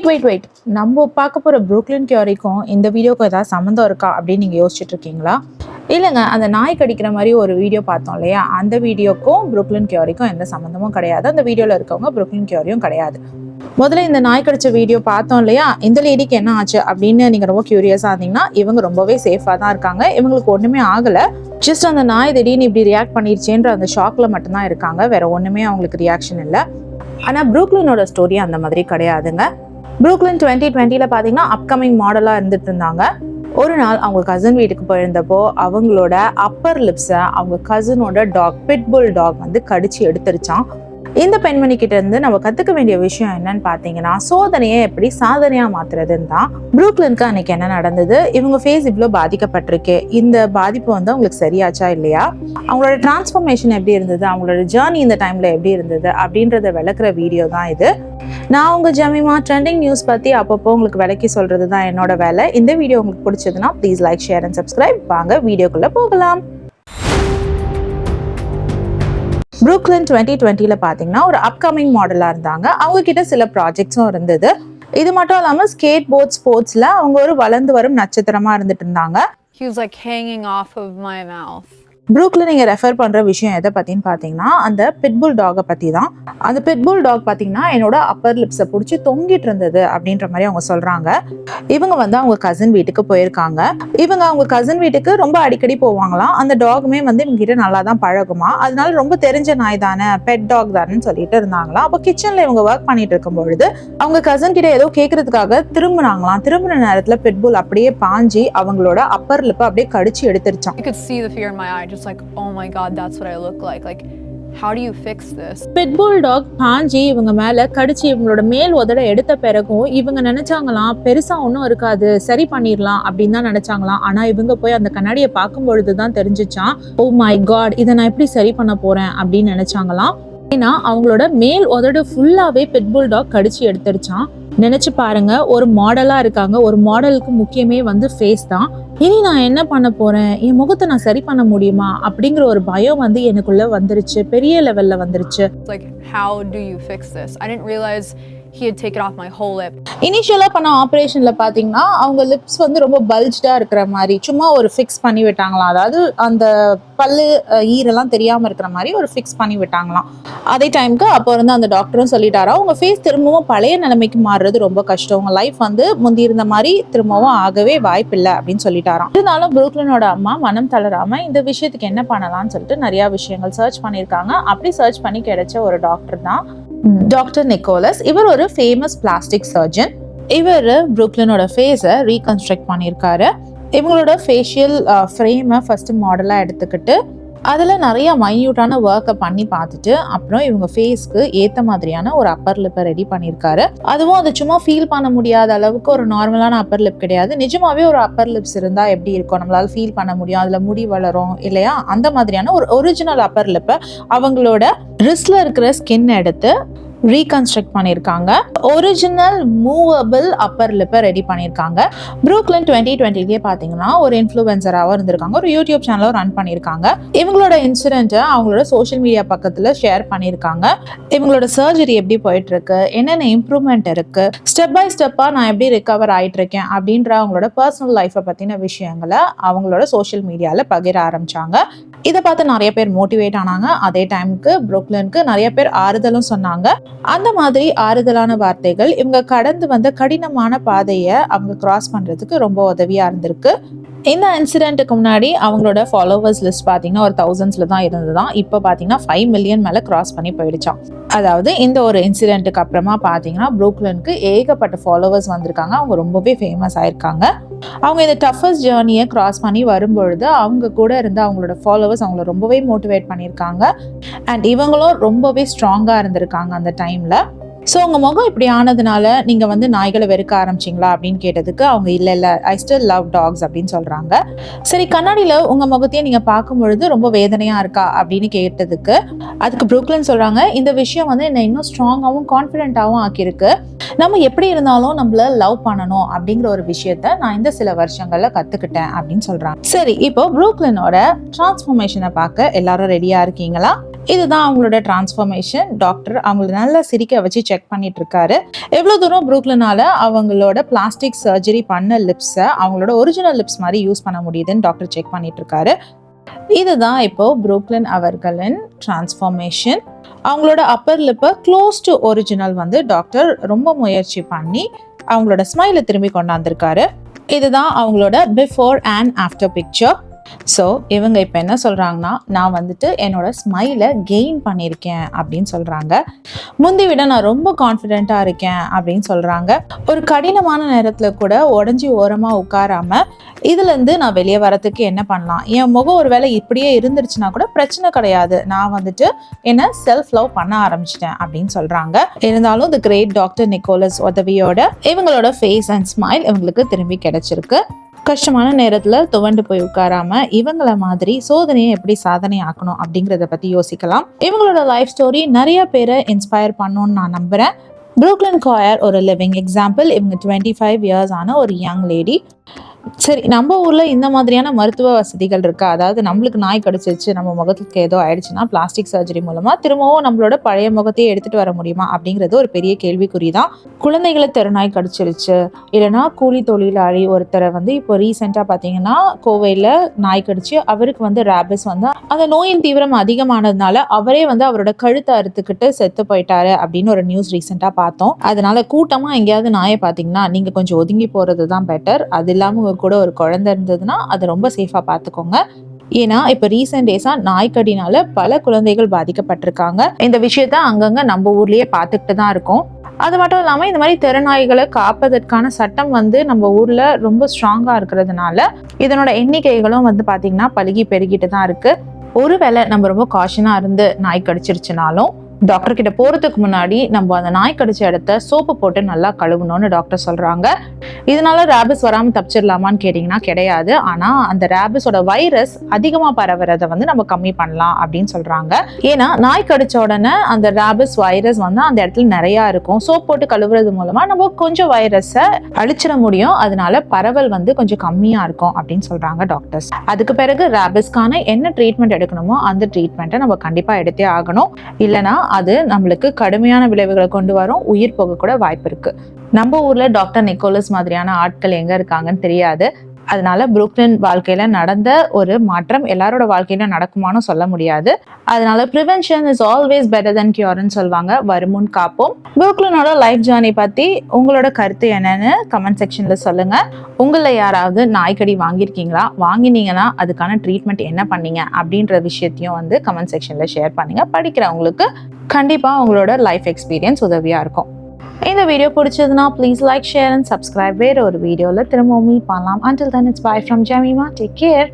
Wait நம்ம பார்க்க போகிற ப்ரூக்லின் கியூரிக்கும் இந்த வீடியோக்கு ஏதாவது சம்மந்தம் இருக்கா அப்படின்னு நீங்கள் யோசிச்சுட்டு இருக்கீங்களா? இல்லைங்க, அந்த நாய் கடிக்கிற மாதிரி ஒரு வீடியோ பார்த்தோம் இல்லையா, அந்த வீடியோக்கும் ப்ரூக்லின் கியூரிக்கும் எந்த சம்மந்தமும் கிடையாது. அந்த வீடியோவில் இருக்கவங்க ப்ரூக்லின் கியூரியும் கிடையாது. முதல்ல இந்த நாய் கடிச்ச வீடியோ பார்த்தோம் இல்லையா, இந்த லேடிக்கு என்ன ஆச்சு அப்படின்னு நீங்கள் ரொம்ப க்யூரியஸாக இருந்தீங்கன்னா, இவங்க ரொம்பவே சேஃபாக தான் இருக்காங்க. இவங்களுக்கு ஒன்றுமே ஆகலை. ஜஸ்ட் அந்த நாய் திடீர்னு இப்படி ரியாக்ட் பண்ணிருச்சேன்ற அந்த ஷாக்கில் மட்டும்தான் இருக்காங்க. வேற ஒன்றுமே அவங்களுக்கு ரியாக்ஷன் இல்லை. ஆனால் ப்ரூக்லினோட ஸ்டோரி அந்த மாதிரி கிடையாதுங்க. ப்ரூக்லின் 2020 பார்த்தீங்கன்னா அப்கமிங் மாடலாக இருந்துட்டு இருந்தாங்க. ஒரு நாள் அவங்க கசின் வீட்டுக்கு போயிருந்தப்போ அவங்களோட அப்பர் லிப்ஸை அவங்க கசினோட டாக் பிட்புல் டாக் வந்து கடிச்சு எடுத்துருச்சான். இந்த பெண்மணி கிட்ட இருந்து நம்ம கத்துக்க வேண்டிய விஷயம் என்னன்னு பாத்தீங்கன்னா, சோதனையை எப்படி சாதனையா மாத்துறதுன்னு தான். ப்ரூக்லினுக்கு அன்னைக்கு என்ன நடந்தது, இவங்க ஃபேஸ் இவ்வளோ பாதிக்கப்பட்டிருக்கு, இந்த பாதிப்பு வந்து அவங்களுக்கு சரியாச்சா இல்லையா, அவங்களோட டிரான்ஸ்ஃபர்மேஷன் எப்படி இருந்தது, அவங்களோட ஜேர்னி இந்த டைம்ல எப்படி இருந்தது அப்படின்றத விளக்குற வீடியோ தான் இது. நான் உங்க ஜமீமா ட்ரெண்டிங் நியூஸ் பத்தி அப்பப்போ உங்களுக்கு விளக்கி சொல்றது தான் என்னோட வேலை. இந்த வீடியோ உங்களுக்கு பிடிச்சதுன்னா please like, share and subscribe. வாங்க வீடியோக்குள்ள போகலாம். ப்ரூக்லின் 2020 பார்த்தீங்கன்னா ஒரு அப்கமிங் மாடலாக இருந்தாங்க. அவங்க கிட்ட சில ப்ராஜெக்ட்ஸும் இருந்தது. இது மட்டும் இல்லாமல் ஸ்கேட் போர்ட் ஸ்போர்ட்ஸில் அவங்க ஒரு வளர்ந்து வரும் நட்சத்திரமா இருந்துட்டு இருந்தாங்க. He was like hanging off of my mouth. Brooklyn நீங்கள் ரெஃபர் பண்ணுற விஷயம் எதை பற்றின்னு பார்த்தீங்கன்னா, அந்த பிட்புல் டாகை பற்றி தான். அந்த பிட்புல் டாக் பார்த்தீங்கன்னா என்னோட அப்பர் லிப்ஸை பிடிச்சி தொங்கிட்டு இருந்தது அப்படின்ற மாதிரி அவங்க சொல்கிறாங்க. இவங்க வந்து அவங்க கசின் வீட்டுக்கு போயிருக்காங்க. இவங்க அவங்க கசின் வீட்டுக்கு ரொம்ப அடிக்கடி போவாங்களாம். அந்த டாகுமே வந்து இவங்ககிட்ட நல்லா தான் பழகுமா, அதனால ரொம்ப தெரிஞ்ச நாய் தானே, பெட் டாக் தானேன்னு சொல்லிட்டு இருந்தாங்களாம். அப்போ கிச்சனில் இவங்க ஒர்க் பண்ணிட்டு இருக்கும் பொழுது அவங்க கசின் கிட்ட ஏதோ கேட்கறதுக்காக திரும்பினாங்களாம். திரும்பின நேரத்தில் பிட்புல் அப்படியே பாஞ்சி அவங்களோட அப்பர் லிப்பை அப்படியே கடிச்சு எடுத்துருச்சான். You could see the fear in my eye. Just like, oh my god, that's what I look like. Like, how do you fix this? Pitbull dog பாஞ்சி இவங்க மேல கடிச்சு இவங்களோட மேல் உதட எடுத்த பிறகும் இவங்க நினைச்சாங்களாம் பெருசா ஒன்றும் இருக்காது, சரி பண்ணிடலாம் அப்படின்னு தான் நினைச்சாங்களாம். ஆனா இவங்க போய் அந்த கண்ணாடியை பார்க்கும் பொழுதுதான் தெரிஞ்சிச்சான், ஓ மை காட், இதை நான் எப்படி சரி பண்ண போறேன் அப்படின்னு நினைச்சாங்களாம். ஏன்னா அவங்களோட மேல் உதடு ஃபுல்லாவே பிட்புல் டாக் கடிச்சு எடுத்துருச்சான். நினைச்சு பாருங்க, ஒரு மாடலா இருக்காங்க, ஒரு மாடலுக்கு முக்கியமே வந்து ஃபேஸ் தான். இனி நான் என்ன பண்ண போறேன், என் முகத்தை நான் சரி பண்ண முடியுமா அப்படிங்கிற ஒரு பயம் வந்து எனக்குள்ள வந்துருச்சு, பெரிய லெவல்ல வந்துருச்சு. Like, how do you fix this? I didn't realize he had taken off my whole lip. இனிஷியலா பண்ண ஆப்ரேஷன்ல பாத்தீங்கன்னா அவங்க லிப்ஸ் வந்து ரொம்ப பல்ஜ்டா இருக்கிற மாதிரி சும்மா ஒரு ஃபிக்ஸ் பண்ணி விட்டாங்களாம். அதாவது அந்த பல்லு ஈரெல்லாம் தெரியாம இருக்கிற மாதிரி ஒரு ஃபிக்ஸ் பண்ணி விட்டாங்களாம். அதே டைமுக்கு அப்போ இருந்து அந்த டாக்டரும் சொல்லிட்டாரா, உங்க ஃபேஸ் திரும்பவும் பழைய நிலைமைக்கு மாறுறது ரொம்ப கஷ்டம், உங்க லைஃப் வந்து முந்தி இருந்த மாதிரி திரும்பவும் ஆகவே வாய்ப்பில்லை அப்படின்னு சொல்லிட்டாராம். இருந்தாலும் ப்ரூக்லினோட அம்மா மனம் தளராம இந்த விஷயத்துக்கு என்ன பண்ணலாம்னு சொல்லிட்டு நிறைய விஷயங்கள் சர்ச் பண்ணியிருக்காங்க. அப்படி சர்ச் பண்ணி கிடைச்ச ஒரு டாக்டர் தான் டாக்டர் நிக்கோலஸ். இவர் ஒரு ஃபேமஸ் பிளாஸ்டிக் சர்ஜன். இவர் ப்ரூக்லினோட ஃபேஸை ரீகன்ஸ்ட்ரக்ட் பண்ணியிருக்காரு. இவங்களோட ஃபேஷியல் ஃப்ரேமை ஃபர்ஸ்ட் மாடலாக எடுத்துக்கிட்டு அதில் நிறைய மைன்யூட்டான ஒர்க்கை பண்ணி பார்த்துட்டு அப்புறம் இவங்க ஃபேஸ்க்கு ஏற்ற மாதிரியான ஒரு அப்பர் லிப்பை ரெடி பண்ணியிருக்காரு. அதுவும் அது சும்மா ஃபீல் பண்ண முடியாத அளவுக்கு ஒரு நார்மலான அப்பர் லிப் கிடையாது. நிஜமாவே ஒரு அப்பர் லிப்ஸ் இருந்தால் எப்படி இருக்கும், நம்மளால ஃபீல் பண்ண முடியும், அதில் முடி வளரும் இல்லையா, அந்த மாதிரியான ஒரு ஒரிஜினல் அப்பர் லிப்பை அவங்களோட ரிஸ்ட்ல இருக்கிற ஸ்கின் எடுத்து ரீகன்ஸ்ட்ரக்ட் பண்ணியிருக்காங்க. ஒரிஜினல் மூவபிள் அப்பர் லிப்பை ரெடி பண்ணியிருக்காங்க. ப்ரூக்லின் 2020 பார்த்தீங்கன்னா ஒரு இன்ஃப்ளூயன்சராகவும் இருந்திருக்காங்க, ஒரு யூடியூப் சேனலும் ரன் பண்ணியிருக்காங்க. இவங்களோட இன்சிடென்ட்டை அவங்களோட சோஷியல் மீடியா பக்கத்தில் ஷேர் பண்ணியிருக்காங்க. இவங்களோட சர்ஜரி எப்படி போயிட்டு இருக்கு, என்னென்ன இம்ப்ரூவ்மெண்ட் இருக்கு, ஸ்டெப் பை ஸ்டெப்பாக நான் எப்படி ரிகவர் ஆகிட்டு இருக்கேன் அப்படின்ற அவங்களோட பர்சனல் லைஃப்பை பற்றின விஷயங்களை அவங்களோட சோஷியல் மீடியாவில் பகிர ஆரம்பிச்சாங்க. இதை பார்த்து நிறைய பேர் மோட்டிவேட் ஆனாங்க. அதே டைமுக்கு ப்ரூக்லினுக்கு நிறைய பேர் ஆறுதலும் சொன்னாங்க. அந்த மாதிரி ஆறுதலான வார்த்தைகள் இவங்க கடந்து வந்த கடினமான பாதையை அவங்க கிராஸ் பண்றதுக்கு ரொம்ப உதவியா இருந்திருக்கு. இந்த இன்சிடென்ட்டுக்கு முன்னாடி அவங்களோட ஃபாலோவர்ஸ் லிஸ்ட் பார்த்தீங்கன்னா ஒரு தௌசண்ட்ஸில் தான் இருந்ததுதான். இப்போ பார்த்தீங்கன்னா 5 மில்லியன் மேலே கிராஸ் பண்ணி போயிடுச்சான். அதாவது இந்த ஒரு இன்சிடென்ட்டுக்கு அப்புறமா பார்த்தீங்கன்னா ப்ரூக்லினுக்கு ஏகப்பட்ட ஃபாலோவர்ஸ் வந்திருக்காங்க. அவங்க ரொம்பவே ஃபேமஸ் ஆயிருக்காங்க. அவங்க இந்த டஃபஸ்ட் ஜேர்னியை கிராஸ் பண்ணி வரும்பொழுது அவங்க கூட இருந்து அவங்களோட ஃபாலோவர்ஸ் அவங்கள ரொம்பவே மோட்டிவேட் பண்ணியிருக்காங்க. அண்ட் இவங்களும் ரொம்பவே ஸ்ட்ராங்காக இருந்திருக்காங்க அந்த டைமில். ஸோ உங்கள் முகம் இப்படி ஆனதுனால நீங்கள் வந்து நாய்களை வெறுக்க ஆரம்பிச்சிங்களா அப்படின்னு கேட்டதுக்கு அவங்க இல்லை ஐ ஸ்டில் லவ் டாக்ஸ் அப்படின்னு சொல்கிறாங்க. சரி, கண்ணாடியில் உங்கள் முகத்தையே நீங்கள் பார்க்கும் பொழுது ரொம்ப வேதனையாக இருக்கா அப்படின்னு கேட்டதுக்கு அதுக்கு ப்ரூக்லின் சொல்கிறாங்க, இந்த விஷயம் வந்து என்னை இன்னும் ஸ்ட்ராங்காகவும் கான்ஃபிடென்ட்டாகவும் ஆக்கியிருக்கு. நம்ம எப்படி இருந்தாலும் நம்மள லவ் பண்ணணும் அப்படிங்கிற ஒரு விஷயத்த நான் இந்த சில வருஷங்கள்ல கற்றுக்கிட்டேன் அப்படின்னு சொல்கிறாங்க. சரி, இப்போ ப்ரூக்லினோட டிரான்ஸ்ஃபர்மேஷனை பார்க்க எல்லாரும் ரெடியாக இருக்கீங்களா? இதுதான் அவங்களோட டிரான்ஸ்ஃபர்மேஷன். டாக்டர் அவங்கள நல்லா சிரிக்க வச்சு செக் பண்ணிட்டு இருக்காரு. எவ்வளோ தூரம் ப்ரூக்லினால அவங்களோட பிளாஸ்டிக் சர்ஜரி பண்ண லிப்ஸை அவங்களோட ஒரிஜினல் லிப்ஸ் மாதிரி யூஸ் பண்ண முடியுதுன்னு டாக்டர் செக் பண்ணிட்டு இருக்காரு. இதுதான் இப்போ ப்ரூக்லின் அவர்களின் டிரான்ஸ்ஃபர்மேஷன். அவங்களோட அப்பர் லிப்பை க்ளோஸ் டு ஒரிஜினல் வந்து டாக்டர் ரொம்ப முயற்சி பண்ணி அவங்களோட ஸ்மைலை திரும்பி கொண்டாந்துருக்காரு. இதுதான் அவங்களோட before and after picture. So இவங்க இப்போ என்ன சொல்கிறாங்கன்னா, நான் வந்துட்டு என்னோட ஸ்மைலை கெயின் பண்ணியிருக்கேன் அப்படின்னு சொல்கிறாங்க. முந்தி விட நான் ரொம்ப கான்ஃபிடென்ட்டாக இருக்கேன் அப்படின்னு சொல்கிறாங்க. ஒரு கடினமான நேரத்தில் கூட உடஞ்சி ஓரமாக உட்காராம இதுலேருந்து நான் வெளியே வரத்துக்கு என்ன பண்ணலாம், என் முகம் ஒரு வேளை இப்படியே இருந்துருச்சுன்னா கூட பிரச்சனை கிடையாது, நான் வந்துட்டு என்ன செல்ஃப் லவ் பண்ண ஆரம்பிச்சிட்டேன் அப்படின்னு சொல்கிறாங்க. இருந்தாலும் தி கிரேட் டாக்டர் நிக்கோலஸ் உதவியோட இவங்களோட ஃபேஸ் அண்ட் ஸ்மைல் இவங்களுக்கு திரும்பி கிடைச்சிருக்கு. கஷ்டமான நேரத்தில் துவண்டு போய் உட்காராம இவங்கள மாதிரி சோதனையை எப்படி சாதனை ஆக்கணும் அப்படிங்கிறத பற்றி யோசிக்கலாம். இவங்களோட லைஃப் ஸ்டோரி நிறைய பேரை இன்ஸ்பயர் பண்ணணும்னு நான் நம்புகிறேன். ப்ரூக்லின் காயர் ஒரு லிவிங் எக்ஸாம்பிள். இவங்க 25 இயர்ஸ் ஆன ஒரு யங் லேடி. சரி, நம்ம ஊரில் இந்த மாதிரியான மருத்துவ வசதிகள் இருக்கா? அதாவது நம்மளுக்கு நாய் கடிச்சிருச்சு, நம்ம முகத்துக்கு ஏதோ ஆயிடுச்சுன்னா பிளாஸ்டிக் சர்ஜரி மூலமாக திரும்பவும் நம்மளோட பழைய முகத்தையே எடுத்துகிட்டு வர முடியுமா அப்படிங்கிறது ஒரு பெரிய கேள்விக்குறி தான். குழந்தைகளை தெருநாய் கடிச்சிருச்சு, இல்லைனா கூலி தொழிலாளி ஒருத்தரை வந்து இப்போ ரீசெண்டாக பார்த்தீங்கன்னா கோவையில் நாய் கடிச்சு அவருக்கு வந்து ரேபிஸ் வந்து அந்த நோயின் தீவிரம் அதிகமானதுனால அவரே வந்து அவரோட கழுத்தை அறுத்துக்கிட்டு செத்து போயிட்டாரு அப்படின்னு ஒரு நியூஸ் ரீசெண்டாக பார்த்தோம். அதனால கூட்டமாக எங்கேயாவது நாயை பார்த்தீங்கன்னா நீங்கள் கொஞ்சம் ஒதுங்கி போகிறது தான் பெட்டர். அது இல்லாமல் கூட ஒரு குழந்தை இருந்ததுன்னா அதை ரொம்ப சேஃபாக பார்த்துக்கோங்க. ஏன்னா இப்போ ரீசெண்ட் டேஸாக நாய்க்கடினால பல குழந்தைகள் பாதிக்கப்பட்டிருக்காங்க. இந்த விஷயத்த அங்கங்கே நம்ம ஊர்லேயே பார்த்துக்கிட்டு தான் இருக்கோம். அது மட்டும் இல்லாமல் இந்த மாதிரி தெருநாய்களை காப்பதற்கான சட்டம் வந்து நம்ம ஊரில் ரொம்ப ஸ்ட்ராங்காக இருக்கிறதுனால இதனோட எண்ணிக்கைகளும் வந்து பார்த்திங்கன்னா பழுகி பெருகிட்டு தான் இருக்குது. ஒருவேளை நம்ம ரொம்ப காஷனாக இருந்து நாய் கடிச்சிருச்சுனாலும் டாக்டர் கிட்ட போகிறதுக்கு முன்னாடி நம்ம அந்த நாய் கடிச்ச இடத்த சோப்பு போட்டு நல்லா கழுவணும்னு டாக்டர் சொல்கிறாங்க. இதனால ரேபிஸ் வராமல் தப்பிச்சிடலாமான்னு கேட்டிங்கன்னா கிடையாது. ஆனால் அந்த ரேபிஸோட வைரஸ் அதிகமாக பரவுறதை வந்து நம்ம கம்மி பண்ணலாம் அப்படின்னு சொல்கிறாங்க. ஏன்னா நாய் கடிச்ச உடனே அந்த ரேபிஸ் வைரஸ் வந்து அந்த இடத்துல நிறையா இருக்கும். சோப் போட்டு கழுவுறது மூலமாக நம்ம கொஞ்சம் வைரஸை அழிச்சிட முடியும். அதனால பரவல் வந்து கொஞ்சம் கம்மியாக இருக்கும் அப்படின்னு சொல்கிறாங்க டாக்டர்ஸ். அதுக்கு பிறகு ரேபிஸ்க்கான என்ன ட்ரீட்மெண்ட் எடுக்கணுமோ அந்த ட்ரீட்மெண்ட்டை நம்ம கண்டிப்பாக எடுத்தே ஆகணும். இல்லைனா அது நம்மளுக்கு கடுமையான விளைவுகளை கொண்டு வரும், உயிர் போக கூட வாய்ப்பு இருக்கு. நம்ம ஊர்ல டாக்டர் நிக்கோலஸ் மாதிரியான ஆட்கள் எங்க இருக்காங்கன்னு தெரியாது. அதனால ப்ரூக்லின் வாழ்க்கையில நடந்த ஒரு மாற்றம் எல்லாரோட வாழ்க்கையில நடக்குமான்னு சொல்ல முடியாது. அதனால ப்ரிவென்ஷன் இஸ் ஆல்வேஸ் பெட்டர் தென் கியூர்னு சொல்லுவாங்க. வருமுன் காப்போம். ப்ரூக்லினோட லைஃப் ஜேர்னி பத்தி உங்களோட கருத்து என்னன்னு கமெண்ட் செக்ஷன்ல சொல்லுங்க. உங்களை யாராவது நாய்க்கடி வாங்கியிருக்கீங்களா? வாங்கினீங்கன்னா அதுக்கான ட்ரீட்மெண்ட் என்ன பண்ணீங்க அப்படின்ற விஷயத்தையும் வந்து கமெண்ட் செக்ஷன்ல ஷேர் பண்ணுங்க. படிக்கிறவங்களுக்கு கண்டிப்பா உங்களோட லைஃப் எக்ஸ்பீரியன்ஸ் உதவியா இருக்கும். இந்த வீடியோ பிடிச்சதுன்னா please like, share and subscribe. வேற ஒரு வீடியோவில் திரும்ப மீட் பண்ணலாம். Until then, it's bye from Jamima. Take care.